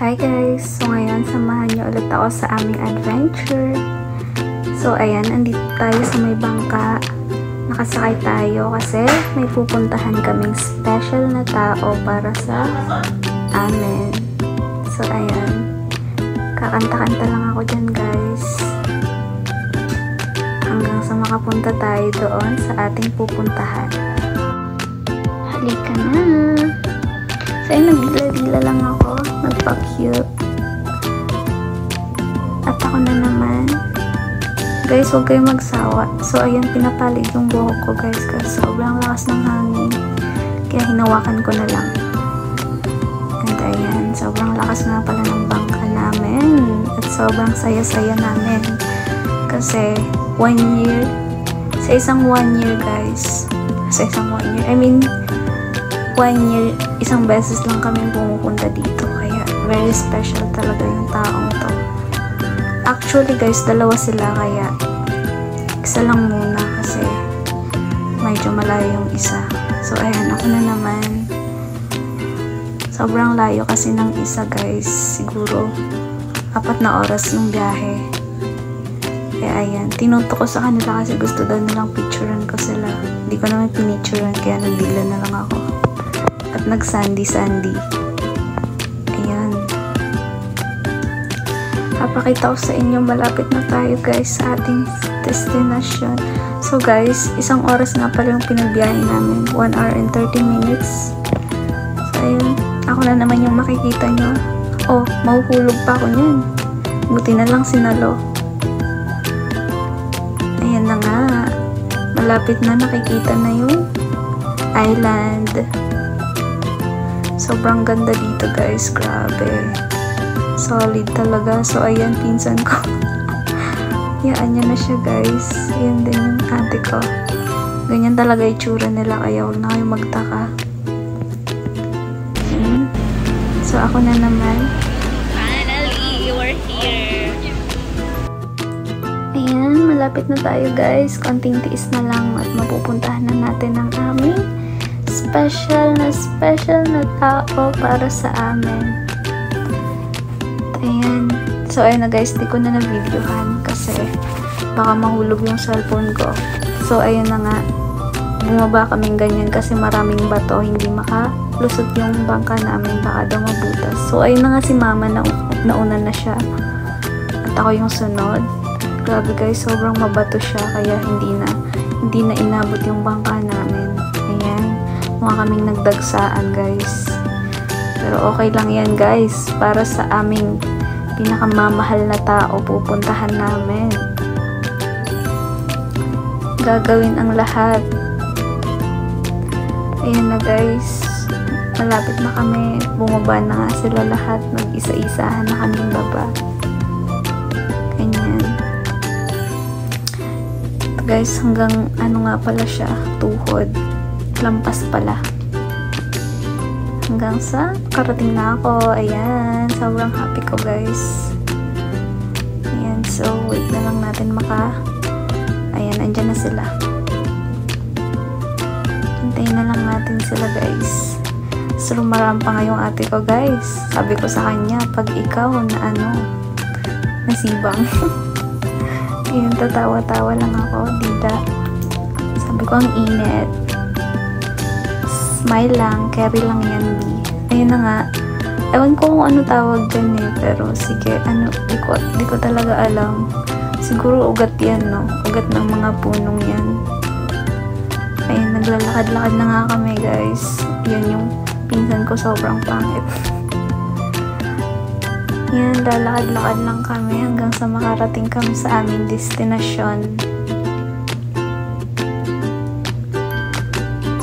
Hi guys! So ngayon, samahan niyo ulit ako sa aming adventure. So ayan, andito tayo sa may bangka. Nakasakay tayo kasi may pupuntahan kaming special na tao para sa amin. So ayan, kakanta-kanta lang ako dyan guys. Hanggang sa makapunta tayo doon sa ating pupuntahan. Halika na! So ayun, nagdila-dila lang ako. Nagpa-cute. At ako na naman. Guys, huwag kayong magsawa. So, ayan, pinapalig yung buhok ko, guys. Kasi sobrang lakas ng hangin. Kaya hinawakan ko na lang. And ayan, sobrang lakas nga pala ng bangka namin. At sobrang saya-saya namin. Kasi, 1 year. Sa isang 1 year, guys. Sa isang 1 year. I mean, 1 year, isang beses lang kami pumupunta dito. Kaya, very special talaga yung taong to. Actually, guys, dalawa sila. Kaya, isa lang muna kasi medyo malayo yung isa. So, ayan, ako na naman. Sobrang layo kasi ng isa, guys. Siguro, 4 na oras yung biyahe. Kaya, ayan. Tinuto ko sa kanila kasi gusto daw nilang picturean ko sila. Hindi ko naman pinicturean kaya nagdila na lang ako. At nag-sandy-sandy. Ayan. Papakita ko sa inyo, malapit na tayo guys sa ating destination. So guys, isang oras nga pala yung pinagbiyahe namin. 1 hour and 30 minutes. So ayun, ako na naman yung makikita nyo. Oh, mahuhulog pa ako nyan. Buti na lang sinalo. Ayan na nga. Malapit na, nakikita na yung island. Sobrang ganda dito guys, grabe. Solid talaga. So ayan, pinsan ko. Yaan niya na siya guys. Ayan din yung ate ko. Ganyan talaga itsura nila kaya huwag na kayo magtaka. Ayan. So ako na naman. Finally, we're here. Ayan, malapit na tayo guys. Konting tiis na lang at mapupuntahan na natin ang aming special na tao para sa amin. Ayan. So, ayun na guys, di ko na na-videohan kasi baka mahulog yung cellphone ko. So, ayun na nga. Bumaba kaming ganyan kasi maraming bato. Hindi makalusot yung bangka namin. Baka daw mabutas. So, ayun na nga si mama na nauna na siya. At ako yung sunod. Grabe guys, sobrang mabato siya. Kaya hindi na inabot yung bangka namin. Ayan. Mukha kaming nagdagsaan guys. Pero okay lang yan guys. Para sa aming pinakamamahal na tao pupuntahan namin. Gagawin ang lahat. Ayan na guys. Malapit na kami. Bumaba na nga sila lahat. Mag-isa-isahan na kaming baba. Ganyan. Guys, hanggang ano nga pala siya, tuhod. Lampas pala. Hanggang sa karating na ako. Ayan. Sobrang happy ko guys. Ayan. So, wait na lang natin ayan, andyan na sila. Hintayin na lang natin sila guys. So, rumaraan pa nga yung ate ko guys. Sabi ko sa kanya, pag ikaw na nasibang. Ayan, tatawa-tawa lang ako. Dida. Sabi ko, ang init. Smile lang, carry lang yan, B. Ayun na nga. Ewan ko kung ano tawag dyan eh. Pero sige, di ko talaga alam. Siguro ugat yan, no? Ugat ng mga punong yan. Ayun, naglalakad-lakad na nga kami, guys. Yan yung pinsan ko, sobrang pangit. Yan, lalakad-lakad lang kami hanggang sa makarating kami sa aming destinasyon.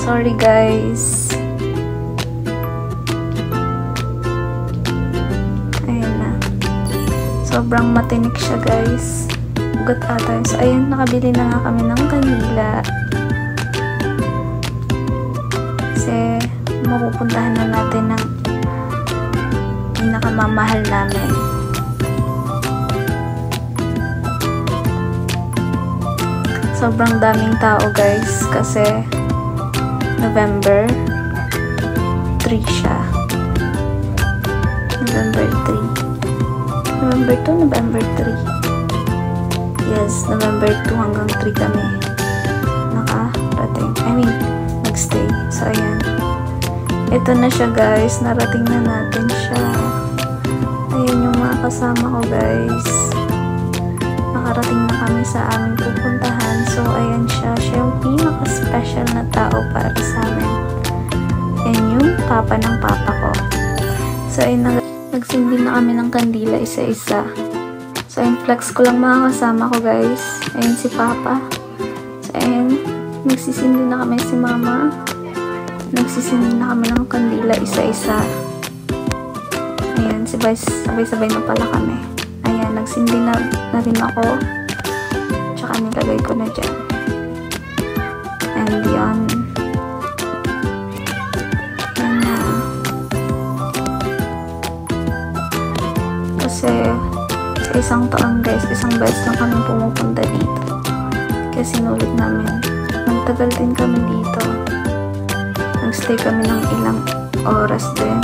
Sorry guys. Ayan na. Sobrang matinik siya guys. Ugat ata. So ayan, nakabili na nga kami ng kanila. Kasi mapupuntahan na natin ng pinakamamahal namin. Sobrang daming tao guys kasi November 3 siya. November 3. November 2, November 3. Yes, November 2 hanggang 3 kami nakarating. Nagstay. So, ayan. Ito na siya, guys. Narating na natin siya. Ayan yung mga kasama ko, guys. Nakarating na kami sa aming pupuntahan. So, ayan siya. Siya yung pinaka-special na tao para sa amin. Ayan yung papa ng papa ko. So, ayan, nagsindi na kami ng kandila isa-isa. So, ayan, flex ko lang mga kasama ko, guys. Ayan si papa. So, ayan, nagsisindi na kami si mama. Nagsisindi na kami ng kandila isa-isa. Ayan, sabay-sabay na pala kami. Ayan, nagsindi na rin ako. Tsaka nilagay ko na dyan. And yan. Ayan na. Kasi, sa isang taon, guys, isang beses lang kami pumupunta dito. Kaya sinulit namin. Nagtagal din kami dito. Nagstay kami ng ilang oras din.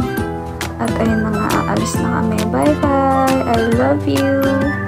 At ayun na nga, aalis na kami. Bye-bye! I love you!